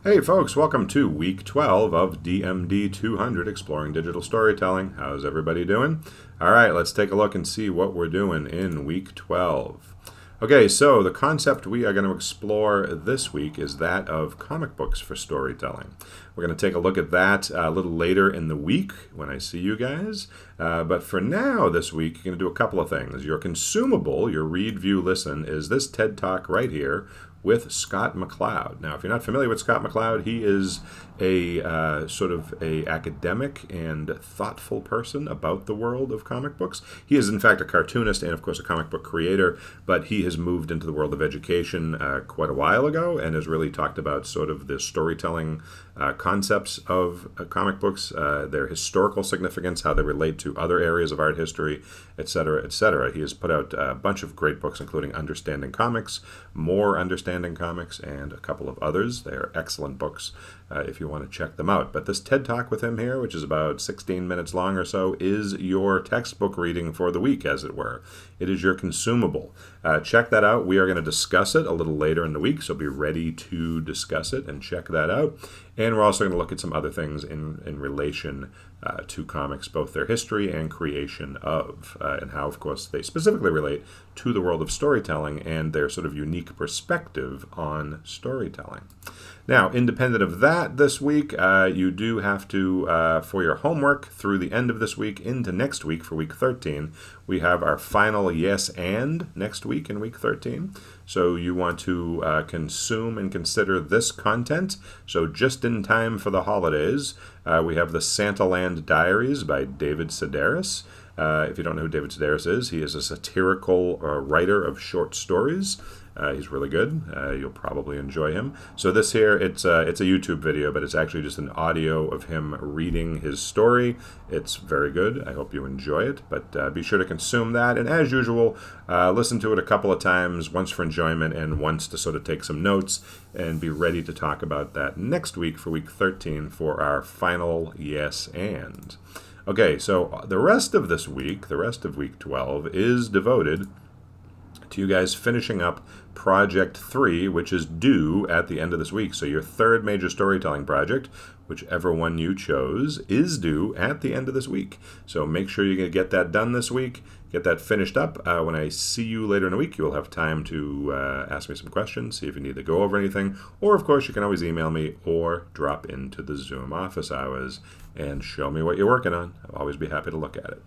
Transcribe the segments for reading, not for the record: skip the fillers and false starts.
Hey folks, welcome to week 12 of DMD 200 Exploring Digital Storytelling. How's everybody doing? All right, let's take a look and see what we're doing in week 12. Okay, so the concept we are going to explore this week is that of comic books for storytelling. We're going to take a look at that a little later in the week when I see you guys. But for now, this week, you're going to do a couple of things. Your consumable, your read, view, listen, is this TED Talk right here with Scott McCloud. Now, if you're not familiar with Scott McCloud, he is a sort of a academic and thoughtful person about the world of comic books. He is, in fact, a cartoonist and, of course, a comic book creator, but he has moved into the world of education quite a while ago and has really talked about sort of the storytelling concepts of comic books, their historical significance, how they relate to other areas of art history, etc., etc. He has put out a bunch of great books, including Understanding Comics, More Understanding Comics, and a couple of others. They are excellent books if you want to check them out. But this TED Talk with him here, which is about 16 minutes long or so, is your textbook reading for the week, as it were. It is your consumable. Check that out. We are going to discuss it a little later in the week, so be ready to discuss it and check that out. And we're also going to look at some other things in relation to comics, both their history and creation of, and how, of course, they specifically relate to the world of storytelling and their sort of unique perspective on storytelling. Now, independent of that, this week, you do have to, for your homework through the end of this week into next week for week 13, we have our final yes and next week in week 13. So you want to consume and consider this content. So just in time for the holidays, we have the Santaland Diaries by David Sedaris. If you don't know who David Sedaris is, he is a satirical writer of short stories. He's really good. You'll probably enjoy him. So this here, it's a YouTube video, but it's actually just an audio of him reading his story. It's very good. I hope you enjoy it, but be sure to consume that. And as usual, listen to it a couple of times, once for enjoyment and once to sort of take some notes, and be ready to talk about that next week for week 13 for our final yes and. Okay, so the rest of this week, the rest of week 12, is devoted to you guys finishing up Project 3, which is due at the end of this week. So your third major storytelling project, whichever one you chose, is due at the end of this week. So make sure you get that done this week, get that finished up. When I see you later in the week, you'll have time to ask me some questions, see if you need to go over anything. Or, of course, you can always email me or drop into the Zoom office hours and show me what you're working on. I'll always be happy to look at it.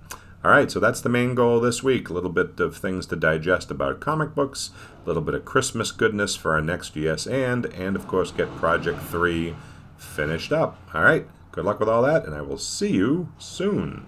All right, so that's the main goal this week. A little bit of things to digest about comic books, a little bit of Christmas goodness for our next yes and of course get Project 3 finished up. All right, good luck with all that, and I will see you soon.